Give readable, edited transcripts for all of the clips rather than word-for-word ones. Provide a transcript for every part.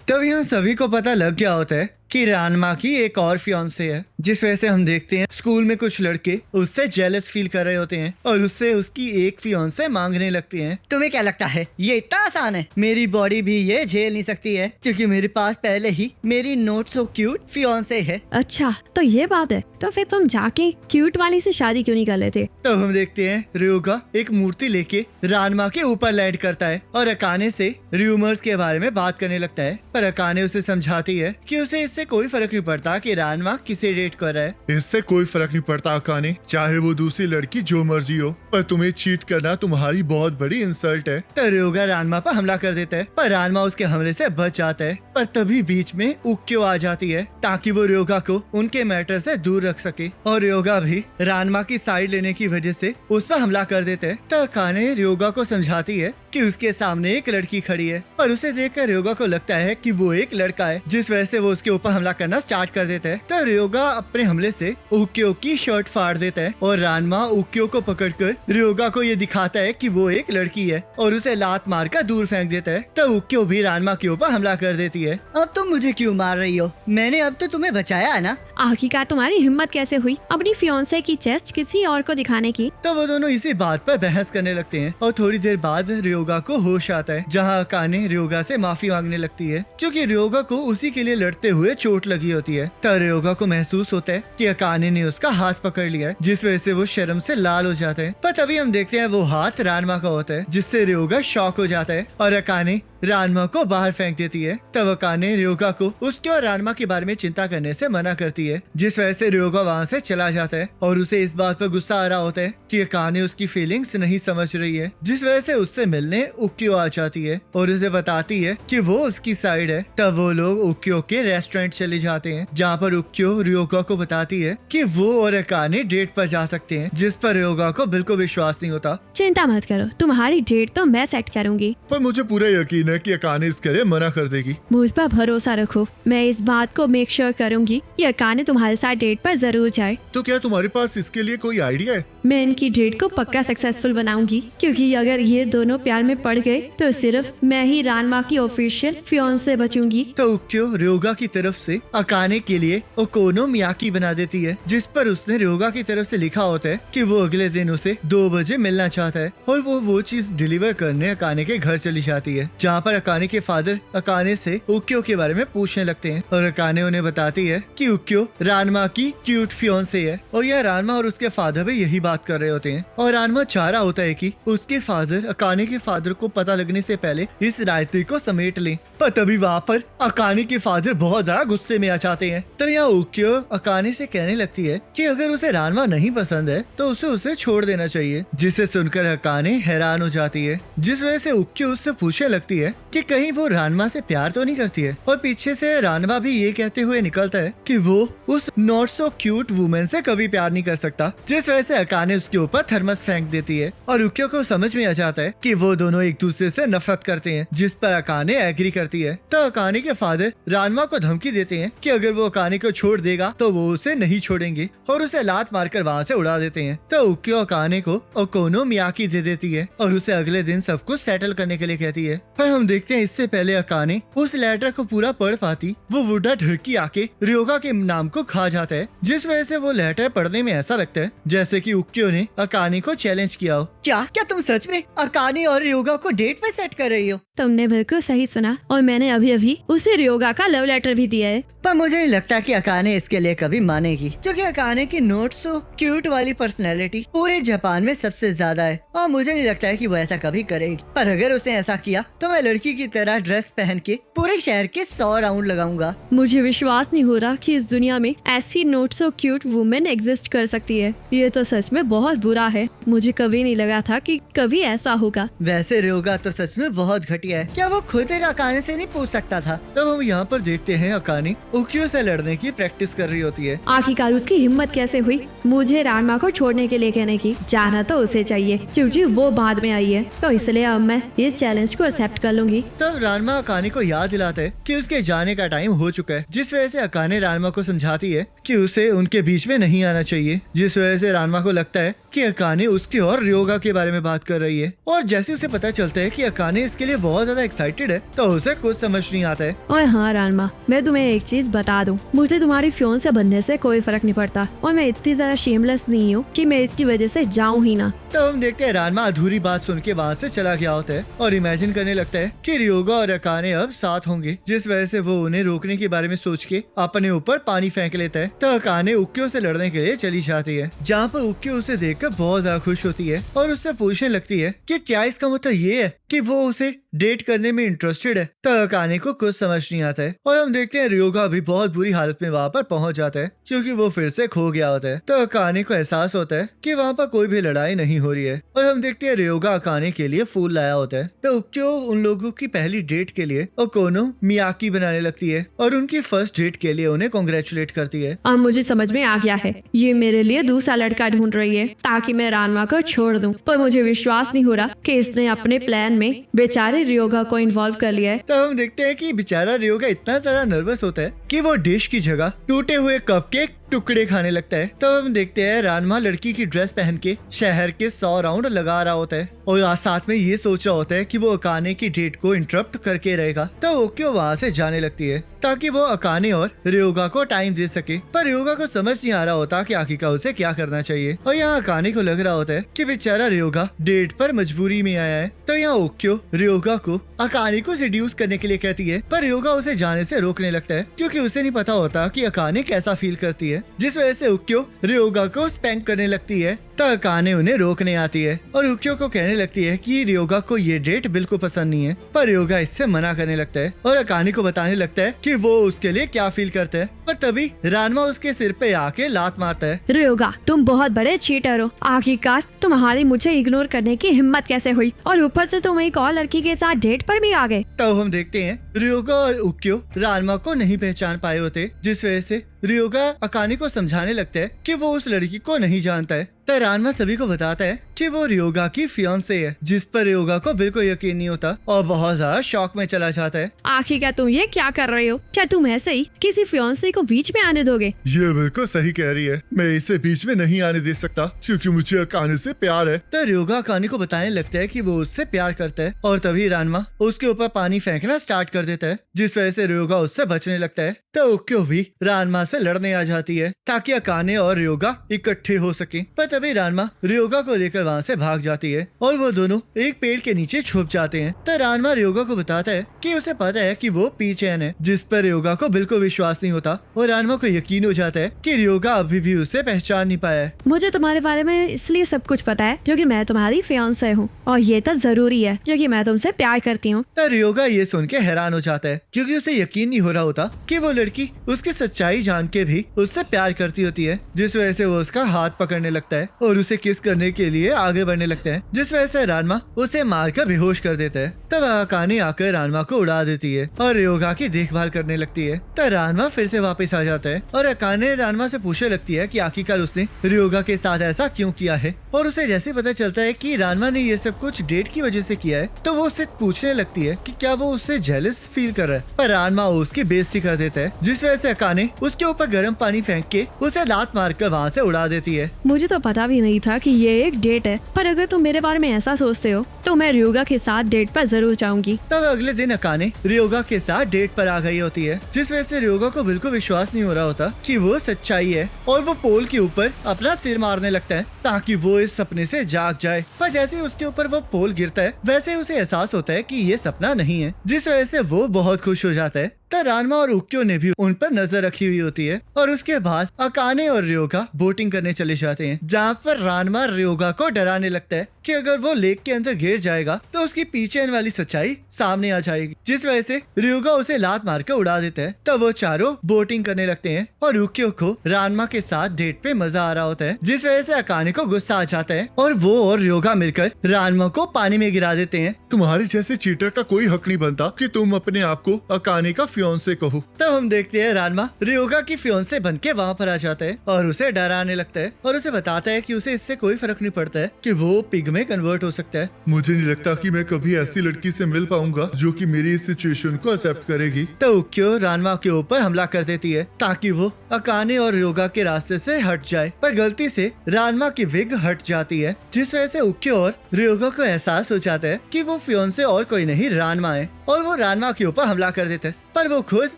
तभी हम सभी को पता लग गया होता है कि रानमा की एक और फियांसे है, जिस वजह से हम देखते हैं स्कूल में कुछ लड़के उससे जेलस फील कर रहे होते हैं और उससे उसकी एक फियांसे मांगने लगती हैं। तुम्हें क्या लगता है ये इतना आसान है? मेरी बॉडी भी ये झेल नहीं सकती है क्योंकि मेरे पास पहले ही मेरी नॉट सो क्यूट फियांसे है। अच्छा तो ये बात है, तो फिर तुम जाके क्यूट वाली से शादी क्यों नहीं कर लेते? तो हम देखते हैं रियोगा एक मूर्ति लेके रानमा के ऊपर लैंड करता है और अकाने से रूमर्स के बारे में बात करने लगता है, पर अकाने उसे समझाती है कि उसे इससे कोई फर्क नहीं पड़ता कि रानमा किसे डेट कर रहा है। इससे कोई फर्क नहीं पड़ता अकाने, चाहे वो दूसरी लड़की जो मर्जी हो, पर तुम्हें चीट करना तुम्हारी बहुत बड़ी इंसल्ट है। तो रियोगा रानमा पर हमला कर देता है, पर रानमा उसके हमले से बच जाता है। पर तभी बीच में उक्यो आ जाती है ताकि वो रियोगा को उनके मैटर से दूर रख सके, और रियोगा भी रानमा की साइड लेने की वजह से उस पर हमला कर देते हैं। तो अकाने रियोगा को समझाती है कि उसके सामने एक लड़की खड़ी है और उसे देखकर रियोगा को लगता है कि वो एक लड़का है, जिस वजह से वो उसके ऊपर हमला करना स्टार्ट कर देता है। तो रियोगा अपने हमले से उक्यो की शर्ट फाड़ देता है और रानमा उक्यो को पकड़कर रियोगा को ये दिखाता है कि वो एक लड़की है और उसे लात मारकर दूर फेंक देता है। तो उक्यो भी रानमा के ऊपर हमला कर देती है। अब तुम मुझे क्यों मार रही हो? मैंने अब तो तुम्हें बचाया है ना। आखिरकार तुम्हारी हिम्मत कैसे हुई अपनी फियांसे की चेस्ट किसी और को दिखाने की? तो वो दोनों इसी बात पर बहस करने लगते हैं और थोड़ी देर बाद रियोगा को होश आता है, जहाँ अकाने रियोगा से माफी मांगने लगती है क्योंकि रियोगा को उसी के लिए लड़ते हुए चोट लगी होती है। तो रियोगा को महसूस होता है कि अकाने ने उसका हाथ पकड़ लिया है, जिस वजह से वो शर्म से लाल हो जाता है। पर तभी हम देखते हैं वो हाथ रानमा का होता है, जिससे रियोगा शॉक हो जाता है और अकाने रानमा को बाहर फेंक देती है। तब अकाने रियोगा को उसके और रानमा के बारे में चिंता करने से मना करती है, जिस वजह से रियोगा वहाँ से चला जाता है और उसे इस बात पर गुस्सा आ रहा होता है कि अकाने उसकी फीलिंग्स नहीं समझ रही है, जिस वजह से उससे मिलने उक्यो आ जाती है और उसे बताती है कि वो उसकी साइड है। तब वो लोग उक्यो के रेस्टोरेंट चले जाते हैं, जहाँ पर उक्यो रियोगा को बताती है कि वो और अकाने डेट पर जा सकते हैं, जिस पर रियोगा को बिल्कुल विश्वास नहीं होता। चिंता मत करो, तुम्हारी डेट तो मैं सेट करूंगी। पर मुझे पूरा यकीन है कि अकाने इसके लिए मना कर देगी। मुझ पर भरोसा रखो, मैं इस बात को मेक श्योर करूंगी कि अकाने तुम्हारे साथ डेट पर जरूर जाए। तो क्या तुम्हारे पास इसके लिए कोई आइडिया है? मैं इनकी डेट को पक्का सक्सेसफुल बनाऊंगी, क्योंकि अगर ये दोनों प्यार में पड़ गए तो सिर्फ मैं ही रानमा की ऑफिशियल फियांसे बचूंगी। तो उक्यो रियोगा की तरफ से अकाने के लिए ओकोनोमियाकी बना देती है, जिस पर उसने रियोगा की तरफ से लिखा होता है कि वो अगले दिन उसे 2 बजे मिलना चाहता है, और वो चीज डिलीवर करने अकाने के घर चली जाती है, जहाँ पर अकाने के फादर अकाने से उक्यो के बारे में पूछने लगते हैं और अकाने उन्हें बताती है कि उक्यो रानमा की क्यूट फियांसे है और यह रानमा और उसके फादर भी यही बात कर रहे होते हैं। और रानमा चाह रहा होता है कि उसके फादर अकाने के फादर को पता लगने से पहले इस रायते को समेट लें, पर तभी वहाँ पर अकाने के फादर बहुत ज्यादा गुस्से में आ जाते हैं। तो यहाँ उक्यो अकाने से कहने लगती है कि अगर उसे रानमा नहीं पसंद है तो उसे छोड़ देना चाहिए, जिसे सुनकर अकाने हैरान हो जाती है, जिस वजह से उक्यो उससे पूछने लगती है कि कहीं वो रानमा से प्यार तो नहीं करती है, और पीछे से रानमा भी ये कहते हुए निकलता है कि वो उस नॉट सो क्यूट वुमेन से कभी प्यार नहीं कर सकता, जिस वजह से अकाने उसके ऊपर थर्मस फेंक देती है और उक्यो को समझ में आ जाता है कि वो दोनों एक दूसरे से नफरत करते हैं, जिस पर अकाने एग्री करती है। तो अकाने के फादर रानमा को धमकी देते हैं कि अगर वो अकाने को छोड़ देगा तो वो उसे नहीं छोड़ेंगे और उसे लात मारकर वहाँ से उड़ा देते हैं। तो उक्यो अकाने को ओकोनोमियाकी दे देती है और उसे अगले दिन सब कुछ सेटल करने के लिए कहती है। पर हम देखते हैं इससे पहले अकाने उस लेटर को पूरा पढ़ पाती, वो बुढ़ा ढड़की आके रियोगा के नाम को खा जाता है, जिस वजह से वो लेटर पढ़ने में ऐसा लगता है जैसे कि उक्यो ने अकाने को चैलेंज किया हो। क्या तुम सच में अकाने और रियोगा को डेट पे सेट कर रही हो? तुमने बिल्कुल सही सुना, और मैंने अभी अभी उसे रियोगा का लव लेटर भी दिया है। पर मुझे नहीं लगता कि अकाने इसके लिए कभी मानेगी, क्योंकि अकाने की नॉट सो क्यूट वाली पर्सनैलिटी पूरे जापान में सबसे ज्यादा है और मुझे नहीं लगता है कि वो ऐसा कभी करेगी। पर अगर उसने ऐसा किया तो मैं लड़की की तरह ड्रेस पहन के पूरे शहर के 100 राउंड लगाऊंगा। मुझे विश्वास नहीं हो रहा कि इस दुनिया में ऐसी not so cute women exist कर सकती है। ये तो सच में बहुत बुरा है, मुझे कभी नहीं लगा था कि कभी ऐसा होगा। वैसे रियोगा तो सच में बहुत घटिया है, क्या वो खुद अकाने से नहीं पूछ सकता था? तब हम यहाँ पर देखते हैं अकाने उक्यो से लड़ने की प्रैक्टिस कर रही होती है। आखिरकार उसकी हिम्मत कैसे हुई मुझे रानमा को छोड़ने के लिए कहने की? जाना तो उसे चाहिए क्योंकि वो बाद में आई है, तो इसलिए अब मैं इस चैलेंज को एक्सेप्ट कर लूंगी। तब रानमा अकाने को याद दिलाता है कि उसके जाने का टाइम हो चुका है, जिस वजह से अकाने रानमा को समझाती है कि उसे उनके बीच में नहीं आना चाहिए, जिस वजह से रानमा को लगता है कि अकाने उसकी और रियोगा के बारे में बात कर रही है। और जैसे उसे पता चलता है कि अकाने इसके लिए बहुत ज्यादा एक्साइटेड है तो उसे कुछ समझ नहीं आता है। और हाँ रानमा, मैं तुम्हें एक चीज बता दूं, मुझे तुम्हारी फियोन से बनने से कोई फर्क नहीं पड़ता और मैं इतनी ज्यादा शेमलेस नहीं हूँ कि मैं इसकी वजह से जाऊँ ही ना। तो हम देखते हैं रानमा अधूरी बात सुन के वहाँ से चला गया होता है और इमेजिन करने लगता है कि रियोगा और अकाने अब साथ होंगे, जिस वजह से वो उन्हें रोकने के बारे में सोच के अपने ऊपर पानी फेंक लेता है। तो अकाने उक्यो से लड़ने के लिए चली जाती है, जहाँ पर उक्यो उसे देखकर बहुत ज्यादा खुश होती है और उससे पूछने लगती है कि क्या इसका मतलब ये है कि वो उसे डेट करने में इंटरेस्टेड है। तो अकाने को कुछ समझ नहीं आता है और हम देखते हैं रियोगा भी बहुत बुरी हालत में वहाँ पर पहुँच जाता है क्योंकि वो फिर से खो गया होता है। तो अकाने को एहसास होता है कि वहाँ पर कोई भी लड़ाई नहीं हो रही है और हम देखते हैं रियोगा अकाने के लिए फूल लाया होता है। तो उक्यो उन लोगों की पहली डेट के लिए ओकोनो मियाकी बनाने लगती है और उनकी फर्स्ट डेट के लिए उन्हें कॉन्ग्रेचुलेट करती है। अब मुझे समझ में आ गया है, ये मेरे लिए दूसरा लड़का ढूंढ रही है ताकि मैं रानमा को छोड़ दूं, पर मुझे विश्वास नहीं हो रहा कि इसने अपने प्लान में बेचारे रियोगा को इन्वॉल्व कर लिया है। तो हम देखते हैं कि बेचारा रियोगा इतना ज्यादा नर्वस होता है कि वो डिश की जगह टूटे हुए कपकेक टुकड़े खाने लगता है। तो हम देखते हैं रानमा लड़की की ड्रेस पहन के शहर के 100 राउंड लगा रहा होता है और साथ में ये सोच रहा होता है कि वो अकाने की डेट को इंटरप्ट करके रहेगा। तो ओक्यो वहाँ से जाने लगती है ताकि वो अकाने और रियोगा को टाइम दे सके, पर रियोगा को समझ नहीं आ रहा होता कि आखिरकार उसे क्या करना चाहिए। और यहाँ अकाने को लग रहा होता है कि बेचारा रियोगा डेट पर मजबूरी में आया है। तो यहाँ ओक्यो रियोगा को अकाने को सेड्यूस करने के लिए कहती है, पर रियोगा उसे जाने से रोकने लगता है क्योंकि उसे नहीं पता होता कि अकाने कैसा फील करती है, जिस वजह से उक्यो रियोगा को स्पैंक करने लगती है। तो अकाने उन्हें रोकने आती है और उक्यो को कहने लगती है कि रियोगा को ये डेट बिल्कुल पसंद नहीं है, पर रियोगा इससे मना करने लगता है और अकाने को बताने लगता है कि वो उसके लिए क्या फील करता है। पर तभी रानमा उसके सिर पे आके लात मारता है। रियोगा, तुम बहुत बड़े चीटर हो, आखिरकार तुम्हारी मुझे इग्नोर करने की हिम्मत कैसे हुई और ऊपर से तुम एक और लड़की के साथ डेट पर भी आ गए। तब हम देखते हैं रियोगा और उक्यो रानमा को नहीं पहचान पाए होते, जिस वजह से रियोगा अकाने को समझाने लगता है कि वो उस लड़की को नहीं जानता है। तो रानमा सभी को बताता है कि वो रियोगा की फियांसे है, जिस पर रियोगा को बिल्कुल यकीन नहीं होता और बहुत ज्यादा शॉक में चला जाता है। आखिरकार तुम ये क्या कर रहे हो? क्या तुम ऐसे ही किसी फियांसे को बीच में आने दोगे? ये बिल्कुल सही कह रही है, मैं इसे बीच में नहीं आने दे सकता क्योंकि मुझे अकाने से प्यार है। तो रियोगा अकाने को बताने लगता है कि वो उससे प्यार करता है और तभी रानमा उसके ऊपर पानी फेंकना स्टार्ट कर देता है, जिस वजह से रियोगा उससे बचने लगता है। तो उक्यो भी रानमा से लड़ने आ जाती है ताकि अकाने और रियोगा इकट्ठे हो सके, पर तभी रानमा रियोगा को लेकर वहाँ से भाग जाती है और वो दोनों एक पेड़ के नीचे छुप जाते हैं। तो रानमा रियोगा को बताता है कि उसे पता है कि वो पीचैन है, जिस पर रियोगा को बिल्कुल विश्वास नहीं होता और रानमा को यकीन हो जाता है कि रियोगा अभी भी उसे पहचान नहीं पाया है। मुझे तुम्हारे बारे में इसलिए सब कुछ पता है क्योंकि मैं तुम्हारी फियांसे हूँ और ये तो जरूरी है क्योंकि मैं तुमसे प्यार करती हूँ। तो रियोगा ये सुन के हैरान हो जाता है क्योंकि उसे यकीन नहीं हो रहा होता कि वो लड़की उसकी सच्चाई जान के भी उससे प्यार करती होती है, जिस वजह से वो उसका हाथ पकड़ने लगता है और उसे किस करने के लिए आगे बढ़ने लगते हैं, जिस वजह से रानमा उसे मारकर बेहोश कर देता है। तब अकाने आकर रानमा को उड़ा देती है और रियोगा की देखभाल करने लगती है। तो रानमा फिर से वापस आ जाता है और अकाने रानमा से पूछने लगती है कि आखिरकार उसने रियोगा के साथ ऐसा क्यों किया है, और उसे जैसे पता चलता है कि रानमा ने ये सब कुछ डेट की वजह से किया है तो वो उससे पूछने लगती है कि क्या वो उससे जेलस फील कर रहा है, पर रानमा उसकी बेइज्जती कर देता है, जिस वजह से अकाने उसके ऊपर गर्म पानी फेंक के उसे लात मारकर वहाँ से उड़ा देती है। मुझे तो पता भी नहीं था कि ये एक डेट है, पर अगर तुम मेरे बारे में ऐसा सोचते हो तो मैं रियोगा के साथ डेट पर जरूर जाऊंगी। तब अगले दिन अकाने रियोगा के साथ डेट पर आ गई होती है, जिस वजह से रियोगा को बिल्कुल विश्वास नहीं हो रहा होता कि वो सच्चाई है और वो पोल के ऊपर अपना सिर मारने लगता है ताकि वो इस सपने से जाग जाए। पर जैसे ही उसके ऊपर वो पोल गिरता है वैसे उसे एहसास होता है कि ये सपना नहीं है, जिस वजह से वो बहुत खुश हो जाता है। तो रानमा और उक्यो ने भी उन पर नजर रखी हुई होती है और उसके बाद अकाने और रियोगा बोटिंग करने चले जाते हैं, जहाँ पर रानमा रियोगा को डराने लगता है कि अगर वो लेक के अंदर गिर जाएगा तो उसकी पीछे वाली सच्चाई सामने आ जाएगी, जिस वजह से रियोगा उसे लात मारकर उड़ा देता है। तब वो चारों बोटिंग करने लगते हैं और उक्यो को रानमा के साथ डेट पे मजा आ रहा होता है, जिस वजह से अकाने को गुस्सा आ जाता है और वो और रियोगा मिलकर रानमा को पानी में गिरा देते हैं। तुम्हारे जैसे चीटर का कोई हक नहीं बनता कि तुम अपने आप को अकाने का फियांसे कहो। तब हम देखते हैं रानमा रियोगा की फियांसे बन के वहाँ पर आ जाता है और उसे डराने लगता है और उसे बताता है कि उसे इससे कोई फर्क नहीं पड़ता है कि वो पिगमेंट में कन्वर्ट हो सकता है। मुझे नहीं लगता कि मैं कभी ऐसी लड़की से मिल पाऊंगा जो कि मेरी इस सिचुएशन को एक्सेप्ट करेगी। तो उक्यो रानवा के ऊपर हमला कर देती है ताकि वो अकाने और रयोगा के रास्ते से हट जाए, पर गलती से रानवा की विग हट जाती है, जिस वजह से उक्यो और रयोगा को एहसास हो जाता है कि वो फियोंसे और कोई नहीं रानवा है, और वो रानवा के ऊपर हमला कर देता है। पर वो खुद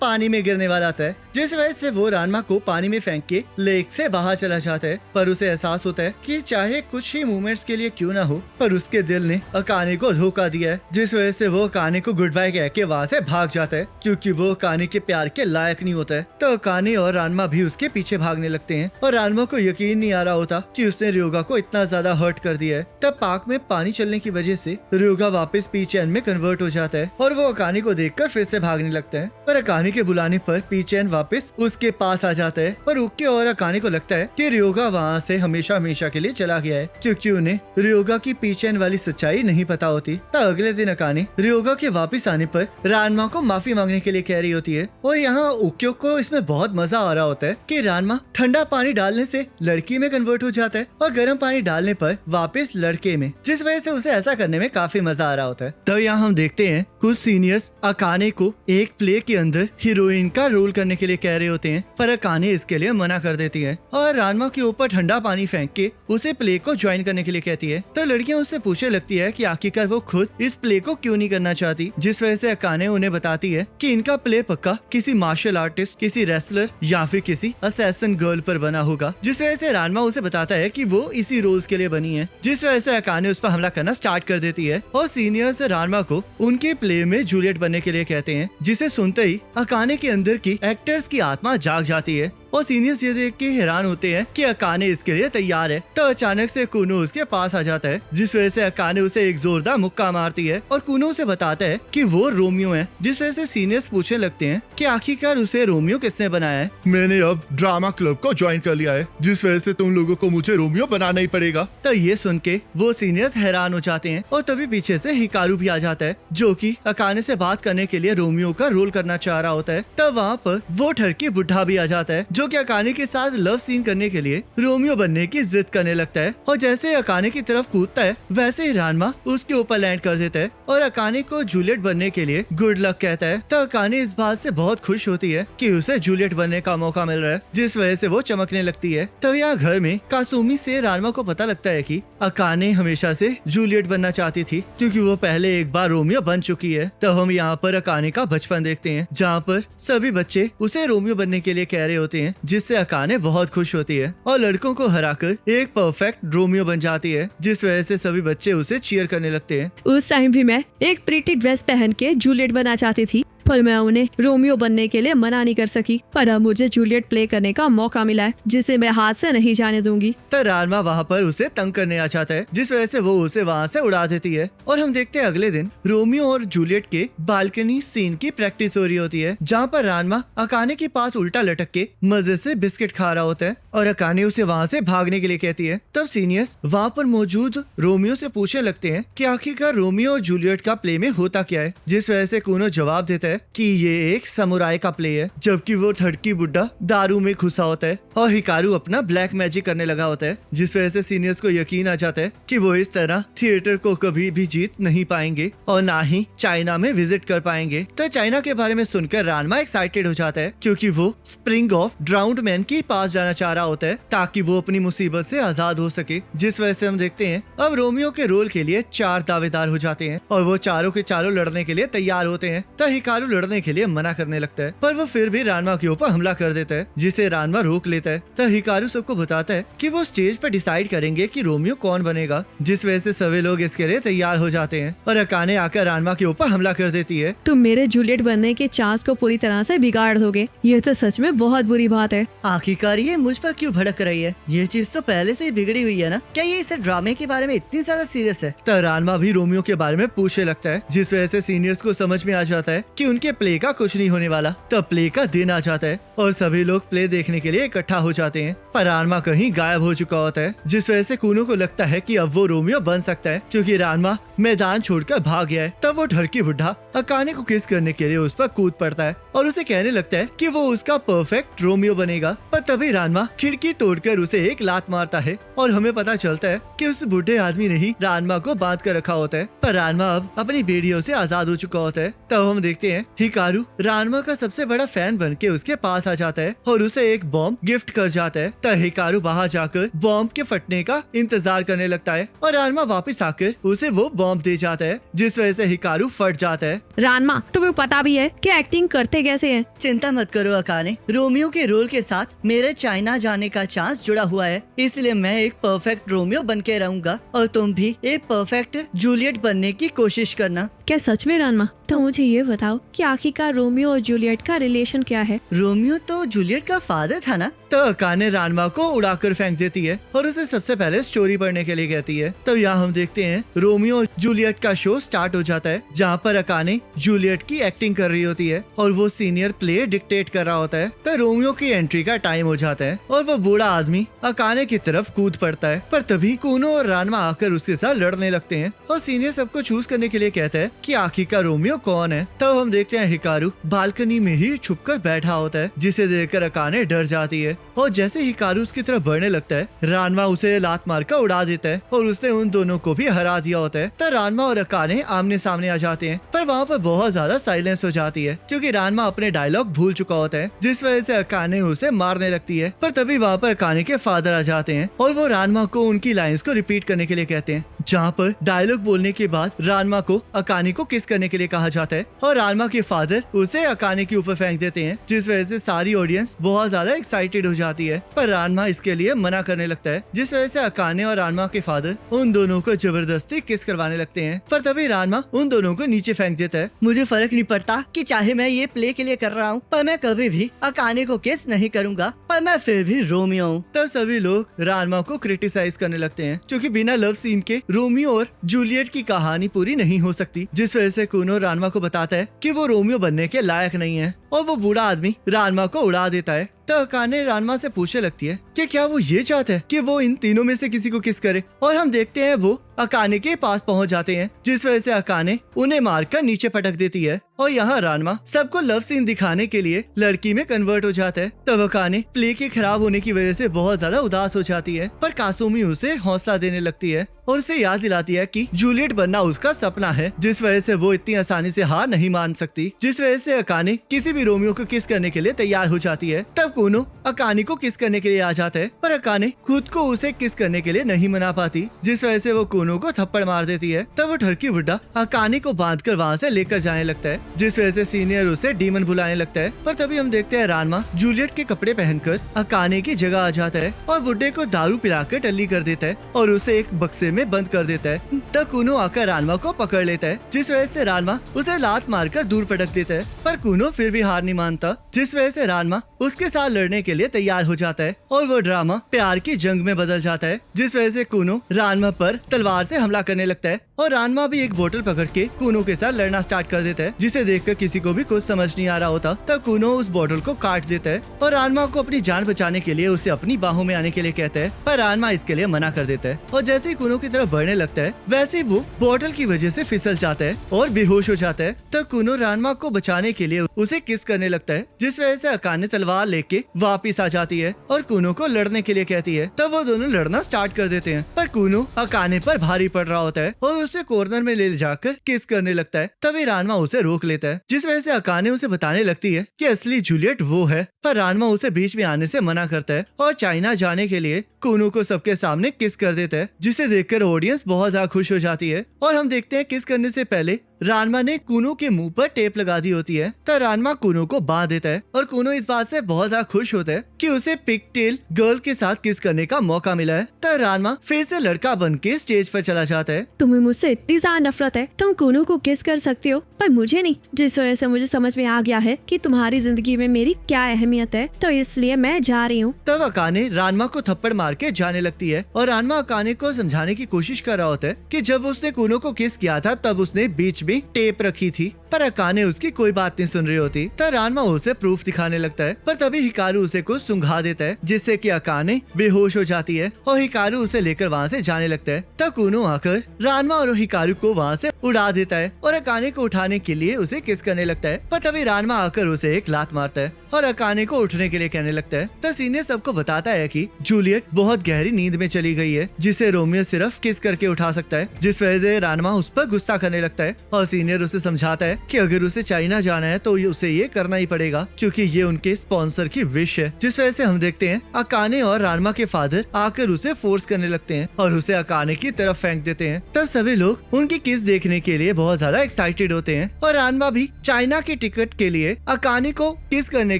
पानी में गिरने वाला था, जिस वजह से वो रानवा को पानी में फेंक के लेक से बाहर चला जाता है। पर उसे एहसास होता है कि चाहे कुछ ही मोमेंट्स के लिए क्यों ना हो, पर उसके दिल ने अकाने को धोखा दिया है, जिस वजह से वो अकाने को गुड बाय कह के वहाँ से भाग जाता है, क्योंकि वो अकाने के प्यार के लायक नहीं होता है। तो अकाने और रानवा भी उसके पीछे भागने लगते हैं, और रानवा को यकीन नहीं आ रहा होता कि उसने रयोगा को इतना ज्यादा हर्ट कर दिया है। तब पार्क में पानी चलने की वजह से रयोगा वापस पीचेन में कन्वर्ट हो जाता है, और वो अकाने को देखकर फिर से भागने लगता है। पर अकाने के बुलाने पर पीचेन वापस उसके पास आ जाता है, पर उक्के और अकाने को लगता है कि रयोगा वहाँ से हमेशा हमेशा के लिए चला गया है, क्योंकि उन्हें रयोगा की पीचेन वाली सच्चाई नहीं पता होती। तो अगले दिन अकाने रयोगा के वापस आने पर रानवा को माफी मांगने के लिए कह रही होती है, और यहाँ उक्यो को इसमें बहुत मजा आ रहा होता है कि रानवा ठंडा पानी डालने से लड़की में कन्वर्ट हो जाता है और गर्म पानी डालने पर वापस लड़के में, जिस वजह से उसे ऐसा करने में काफी मजा आ रहा होता है। तो यहाँ हम देखते हैं कुछ सीनियर्स अकाने को एक प्ले के अंदर हीरोइन का रोल करने के लिए कह रहे होते हैं, पर अकाने इसके लिए मना कर देती है और रानवा के ऊपर ठंडा पानी फेंक के उसे प्ले को ज्वाइन करने के लिए कहती है। तो लड़कियां उससे पूछने लगती है कि आखिरकार वो खुद इस प्ले को क्यों नहीं करना चाहती, जिस वजह से अकाने उन्हें बताती है कि इनका प्ले पक्का किसी मार्शल आर्टिस्ट, किसी रेसलर या फिर किसी असैसिन गर्ल पर बना होगा, जिस वजह से रानवा उसे बताता है कि वो इसी रोल्स के लिए बनी है, जिस वजह से अकाने उस पर हमला करना स्टार्ट कर देती है और सीनियर्स रानवा को उनके प्ले में जूलियट बनने के लिए कहते हैं, जिसे सुनते ही अकाने के अंदर की एक्टर्स की आत्मा जाग जाती है और सीनियर्स ये देख के हैरान होते हैं कि अकाने इसके लिए तैयार है। तो अचानक से कुनो उसके पास आ जाता है, जिस वजह से अकाने उसे एक जोरदार मुक्का मारती है और कुनो उसे बताता है कि वो रोमियो है, जिस वजह से सीनियर्स पूछने लगते हैं कि आखिरकार उसे रोमियो किसने बनाया है। मैंने अब ड्रामा क्लब को ज्वाइन कर लिया है, जिस वजह से तुम लोगों को मुझे रोमियो बनाना ही पड़ेगा। तो ये सुन के वो सीनियर्स हैरान हो जाते हैं और तभी पीछे से हिकारू भी आ जाता है, जो कि अकाने से बात करने के लिए रोमियो का रोल करना चाह रहा होता है। तब वहाँ पर वो ठरकी बुढ़ा भी आ जाता है, जो कि अकाने के साथ लव सीन करने के लिए रोमियो बनने की जिद करने लगता है, और जैसे अकाने की तरफ कूदता है वैसे ही रानवा उसके ऊपर लैंड कर देता है और अकाने को जूलियट बनने के लिए गुड लक कहता है। तो अकाने इस बात से बहुत खुश होती है कि उसे जूलियट बनने का मौका मिल रहा है, जिस वजह से वो चमकने लगती है। तब यहाँ घर में कासुमी से रानवा को पता लगता है कि अकाने हमेशा से जूलियट बनना चाहती थी, क्योंकि वो पहले एक बार रोमियो बन चुकी है। तब हम यहाँ पर अकाने का बचपन देखते हैं, जहाँ पर सभी बच्चे उसे रोमियो बनने के लिए कह रहे होते हैं, जिससे अकाने बहुत खुश होती है और लड़कों को हराकर एक परफेक्ट रोमियो बन जाती है, जिस वजह से सभी बच्चे उसे चीयर करने लगते हैं। उस टाइम भी मैं एक प्रीटी ड्रेस पहन के जूलियट बनना चाहती थी, पर मैं उन्हें रोमियो बनने के लिए मना नहीं कर सकी। पर अब मुझे जूलियट प्ले करने का मौका मिला है, जिसे मैं हाथ से नहीं जाने दूंगी। तो रानवा वहाँ पर उसे तंग करने आ जाता है, जिस वजह से वो उसे वहाँ से उड़ा देती है। और हम देखते हैं अगले दिन रोमियो और जूलियट के बालकनी सीन की प्रैक्टिस हो रही होती है, जहाँ पर रानवा अकाने के पास उल्टा लटक के मजे से बिस्किट खा रहा होता है और अकाने उसे वहाँ से भागने के लिए कहती है। तब सीनियर्स वहाँ पर मौजूद रोमियो से पूछने लगते हैं कि आखिरकार रोमियो और जूलियट का प्ले में होता क्या है, जिस वजह से कुनो जवाब देता है कि ये एक समुराई का प्ले है, जबकि वो थड़की बुड्ढा दारू में घुसा होता है और हिकारू अपना ब्लैक मैजिक करने लगा होता है, जिस वजह से सीनियर्स को यकीन आ जाता है कि वो इस तरह थिएटर को कभी भी जीत नहीं पाएंगे और ना ही चाइना में विजिट कर पाएंगे। तो चाइना के बारे में सुनकर रानवा एक्साइटेड हो जाता है, क्योंकि वो स्प्रिंग ऑफ ड्राउंड मैन के पास जाना चाह रहा होता है ताकि वो अपनी मुसीबत से आजाद हो सके। जिस वजह से हम देखते हैं अब रोमियो के रोल के लिए 4 दावेदार हो जाते हैं और वो चारों के चारों लड़ने के लिए तैयार होते हैं। तो हिकारू लड़ने के लिए मना करने लगता है, पर वो फिर भी रानवा के ऊपर हमला कर देता है, जिसे रानवा रोक लेता है। तो हिकारू सबको बताता है कि वो स्टेज पर डिसाइड करेंगे कि रोमियो कौन बनेगा, जिस वजह से सभी लोग इसके लिए तैयार हो जाते हैं और अकाने आकर रानवा के ऊपर हमला कर देती है। तुम मेरे जूलियट बनने के चांस को पूरी तरह से बिगाड़ दोगे, ये तो सच में बहुत बुरी बात है। आखिरकार ये मुझ पर क्यों भड़क रही है? ये चीज तो पहले से ही बिगड़ी हुई है ना? क्या ये इस ड्रामे के बारे में इतनी ज्यादा सीरियस है? तो रानवा भी रोमियो के बारे में पूछने लगता है, जिस वजह से सीनियर्स को समझ में आ जाता है कि उनके प्ले का कुछ नहीं होने वाला। तब प्ले का दिन आ जाता है और सभी लोग प्ले देखने के लिए इकट्ठा हो जाते हैं, पर रानमा कहीं गायब हो चुका होता है, जिस वजह से कूनो को लगता है कि अब वो रोमियो बन सकता है क्योंकि रानमा मैदान छोड़कर भाग गया है। तब वो ढड़की बुढ़ा अकाने को किस करने के लिए उस पर कूद पड़ता है और उसे कहने लगता है कि वो उसका परफेक्ट रोमियो बनेगा। पर तभी रानमा खिड़की तोड़कर उसे एक लात मारता है और हमें पता चलता है कि उस बूढ़े आदमी ने ही रानमा को बांध कर रखा होता है। पर रानमा अब अपनी बेड़ियों से आजाद हो चुका होता है। तब हम देखते हैं हिकारू रानमा का सबसे बड़ा फैन बन के उसके पास आ जाता है और उसे एक बॉम्ब गिफ्ट कर जाता है। तब हिकारू बाहर जाकर बॉम्ब के फटने का इंतजार करने लगता है और रानमा वापस आकर उसे वो बॉम्ब दे जाता है, जिस वजह से हिकारू फट जाता है। रानमा, तुम्हें पता भी है कि एक्टिंग करते कैसे हैं? चिंता मत करो अकाने, रोमियो के रोल के साथ मेरे चाइना जाने का चांस जुड़ा हुआ है, इसलिए मैं एक परफेक्ट रोमियो बन के रहूंगा और तुम भी एक परफेक्ट जूलियट बनने की कोशिश करना। क्या सच में रानमा? तो मुझे ये बताओ कि आखिरकार रोमियो और जूलियट का रिलेशन क्या है? रोमियो तो जूलियट का फादर था ना। तो अकाने रानमा को उड़ाकर फेंक देती है और उसे सबसे पहले स्टोरी पढ़ने के लिए कहती है। तब यहाँ हम देखते हैं रोमियो और जूलियट का शो स्टार्ट हो जाता है, जहाँ पर अकाने जूलियट की एक्टिंग कर रही होती है और वो सीनियर प्ले डिक्टेट कर रहा होता है। तो रोमियो की एंट्री का टाइम हो जाता है और वो बूढ़ा आदमी अकाने की तरफ कूद पड़ता है, पर तभी कूनो और रानमा आकर उसके साथ लड़ने लगते हैं और सीनियर सबको चूज करने के लिए कहता है कि आखिरकार रोमियो कौन है। तब हम देखते हैं हिकारू बालकनी में ही छुपकर बैठा होता है, जिसे देखकर अकाने डर जाती है और जैसे हिकारू उसकी तरफ बढ़ने लगता है, रानमा उसे लात मारकर उड़ा देता है और उसने उन दोनों को भी हरा दिया होता है। तब रानमा और अकाने आमने सामने आ जाते हैं, पर वहाँ पर बहुत ज्यादा साइलेंस हो जाती है क्योंकि रानमा अपने डायलॉग भूल चुका होता है, जिस वजह से अकाने उसे मारने लगती है। पर तभी वहाँ पर अकाने के फादर आ जाते हैं और वो रानमा को उनकी लाइंस को रिपीट करने के लिए कहते हैं, जहाँ पर डायलॉग बोलने के बाद रानमा को अकाने को किस करने के लिए कहा जाता है और रानमा के फादर उसे अकाने के ऊपर फेंक देते हैं, जिस वजह से सारी ऑडियंस बहुत ज्यादा एक्साइटेड हो जाती है। पर रानमा इसके लिए मना करने लगता है, जिस वजह से अकाने और रानमा के फादर उन दोनों को जबरदस्ती किस करवाने लगते हैं। पर तभी रानमा उन दोनों को नीचे फेंक देता है। मुझे फर्क नहीं पड़ता कि चाहे मैं ये प्ले के लिए कर रहा हूँ, पर मैं कभी भी अकाने को किस नहीं करूँगा, पर मैं फिर भी रोमियो हूँ। तब सभी लोग रानमा को क्रिटिसाइज करने लगते हैं क्योंकि बिना लव सीन के रोमियो और जूलियट की कहानी पूरी नहीं हो सकती, जिस वजह से कूनो रानमा को बताता है कि वो रोमियो बनने के लायक नहीं है और वो बूढ़ा आदमी रानमा को उड़ा देता है। तो अकाने रानमा से पूछने लगती है कि क्या वो ये चाहता है कि वो इन तीनों में से किसी को किस करे, और हम देखते हैं वो अकाने के पास पहुंच जाते हैं, जिस वजह से अकाने उन्हें मारकर नीचे पटक देती है और यहाँ रानमा सबको लव सीन दिखाने के लिए लड़की में कन्वर्ट हो जाता है। तब अकाने प्ले के खराब होने की वजह से बहुत ज्यादा उदास हो जाती है, पर कासुमी उसे हौसला देने लगती है और उसे याद दिलाती है कि जूलियट बनना उसका सपना है, जिस वजह से वो इतनी आसानी से हार नहीं मान सकती, जिस वजह से अकाने किसी भी रोमियो को किस करने के लिए तैयार हो जाती है। तब कूनो अकाने को किस करने के लिए आ जाता है, पर अकाने खुद को उसे किस करने के लिए नहीं मना पाती, जिस वजह से वो कूनो को थप्पड़ मार देती है। तब वो ठरकी बुड्ढा अकाने को बांधकर वहाँ से लेकर जाने लगता है, जिस वजह से सीनियर उसे डीमन बुलाने लगता है। पर तभी हम देखते हैं रानमा जूलियट के कपड़े पहनकर अकाने की जगह आ जाता है और बुड्ढे को दारू पिलाकर टल्ली कर देता है और उसे एक बक्से में बंद कर देता है। तब कूनो आकर रानमा को पकड़ लेता है, जिस वजह से रानमा उसे लात मारकर दूर पटक देता है, पर कूनो फिर भी हार नहीं मानता, जिस वजह से रानमा उसके साथ लड़ने के लिए तैयार हो जाता है और वो ड्रामा प्यार की जंग में बदल जाता है, जिस वजह से कूनो रानमा पर तलवार से हमला करने लगता है और रानमा भी एक बोतल पकड़ के कूनो के साथ लड़ना स्टार्ट कर देता है, जिसे देखकर किसी को भी कुछ समझ नहीं आ रहा होता। तब कूनो उस बोतल को काट देता है और रानमा को अपनी जान बचाने के लिए उसे अपनी बाहों में आने के लिए कहता है, पर रानमा इसके लिए मना कर देता है और जैसे ही कूनो की तरफ बढ़ने लगता है वैसे ही वो बोतल की वजह से फिसल जाता है और बेहोश हो जाता है। तब कूनो रानमा को बचाने के लिए उसे किस करने लगता है, जिस वजह से अकाने तलवार लेके वापिस आ जाती है और कूनो को लड़ने के लिए कहती है। तब वो दोनों लड़ना स्टार्ट कर देते हैं, पर कूनो अकाने पर भारी पड़ रहा होता है और उसे कॉर्नर में ले जाकर किस करने लगता है। तभी रानमा उसे रोक लेता है, जिस वजह से अकाने उसे बताने लगती है कि असली जूलियट वो है, पर रानमा उसे बीच में आने से मना करता है और चाइना जाने के लिए कूनो को सबके सामने किस कर देता है, जिसे देखकर ऑडियंस बहुत ज्यादा खुश हो जाती है। और हम देखते हैं किस करने से पहले रानमा ने कूनो के मुंह पर टेप लगा दी होती है, तो रानमा कूनो को बांध देता है और कूनो इस बात से बहुत ज्यादा खुश होता है कि उसे पिगटेल गर्ल के साथ किस करने का मौका मिला है। तो रानमा फिर से लड़का बन के स्टेज पर चला जाता है। तुम्हें मुझसे इतनी ज्यादा नफरत है, तुम कूनो को किस कर सकती हो पर मुझे नहीं, जिस वजह से मुझे समझ में आ गया है कि तुम्हारी जिंदगी में मेरी क्या अहमियत है, तो इसलिए मैं जा रही हूँ। तब अकाने रानमा को थप्पड़ मार के जाने लगती है और रानमा अकाने को समझाने की कोशिश कर रहा होता है कि जब उसने कूनो को किस किया था तब उसने बीच में टेप रखी थी पर अकाने उसकी कोई बात नहीं सुन रही होती। तब रानमा उसे प्रूफ दिखाने लगता है, पर तभी हिकारू उसे कुछ सुंघा देता है जिससे कि अकाने बेहोश हो जाती है और हिकारू उसे लेकर वहाँ से जाने लगता है। तब कूनो आकर रानमा और हिकारू को वहाँ से उड़ा देता है और अकाने को उठाने के लिए उसे किस करने लगता है। पर तभी रानमा आकर उसे एक लात मारता है और अकाने को उठने के लिए कहने लगता है। तब सीनियर सबको बताता है कि जूलियट बहुत गहरी नींद में चली गई है जिसे रोमियो सिर्फ किस करके उठा सकता है, जिस वजह से रानमा उस पर गुस्सा करने लगता है और सीनियर उसे समझाता है कि अगर उसे चाइना जाना है तो उसे ये करना ही पड़ेगा क्योंकि ये उनके स्पॉन्सर की विश है। जिस वजह से हम देखते हैं अकाने और रानमा के फादर आकर उसे फोर्स करने लगते हैं और उसे अकाने की तरफ फेंक देते हैं। तब सभी लोग उनकी किस देखने के लिए बहुत ज्यादा एक्साइटेड होते हैं और रानमा भी चाइना की टिकट के लिए अकाने को किस करने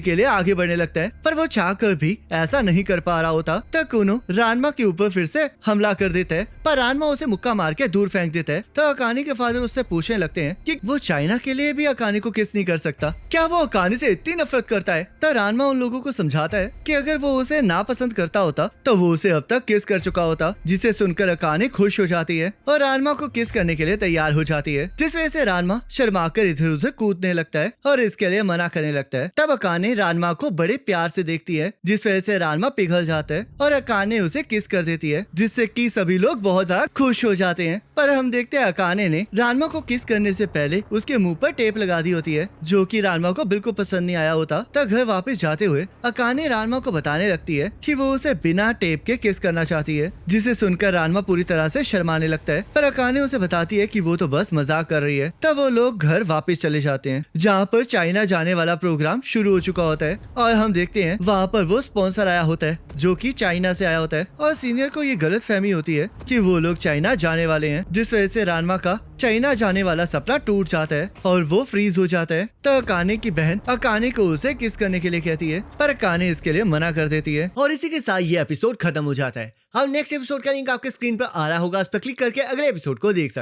के लिए आगे बढ़ने लगता है, पर वो चाहकर भी ऐसा नहीं कर पा रहा होता। तब कूनो रानमा के ऊपर फिर से हमला कर देता है, पर रानमा उसे मुक्का मार के दूर फेंक देता है। तो अकाने के फादर उससे पूछने लगते हैं कि वो चाइना के लिए भी अकाने को किस नहीं कर सकता, क्या वो अकाने से इतनी नफरत करता है। तब रानमा उन लोगों को समझाता है कि अगर वो उसे नापसंद करता होता तो वो उसे अब तक किस कर चुका होता, जिसे सुनकर अकाने खुश हो जाती है और रानमा को किस करने के लिए तैयार हो जाती है। जिस वजह से रानमा शर्माकर इधर उधर कूदने लगता है और इसके लिए मना करने लगता है। तब अकाने रानमा को बड़े प्यार से देखती है जिस वजह से रानमा पिघल जाता है और अकाने उसे किस कर देती है जिससे कि सभी लोग बहुत ज्यादा खुश हो जाते हैं। पर हम देखते हैं अकाने ने रानमा को किस करने से पहले उसके मुंह पर टेप लगा दी होती है जो कि रानमा को बिल्कुल पसंद नहीं आया होता। तब घर वापस जाते हुए अकाने रानमा को बताने लगती है कि वो उसे बिना टेप के किस करना चाहती है, जिसे सुनकर रानमा पूरी तरह से शर्माने लगता है। पर अकाने उसे बताती है कि वो तो बस मजाक कर रही है। तब वो लोग घर वापस चले जाते हैं जहाँ पर चाइना जाने वाला प्रोग्राम शुरू हो चुका होता है और हम देखते हैं वहाँ पर वो स्पॉन्सर आया होता है जो कि चाइना से आया होता है और सीनियर को ये गलत फहमी होती है कि वो लोग चाइना जाने वाले हैं, जिस वजह से रानमा का चाइना जाने वाला सपना टूट जाता है और वो फ्रीज हो जाता है। तो अकाने की बहन अकाने को उसे किस करने के लिए कहती है, पर अकाने इसके लिए मना कर देती है और इसी के साथ ये एपिसोड खत्म हो जाता है। अब नेक्स्ट एपिसोड का लिंक आपके स्क्रीन पर आ रहा होगा, उस पर क्लिक करके अगले एपिसोड को देख सकते हैं।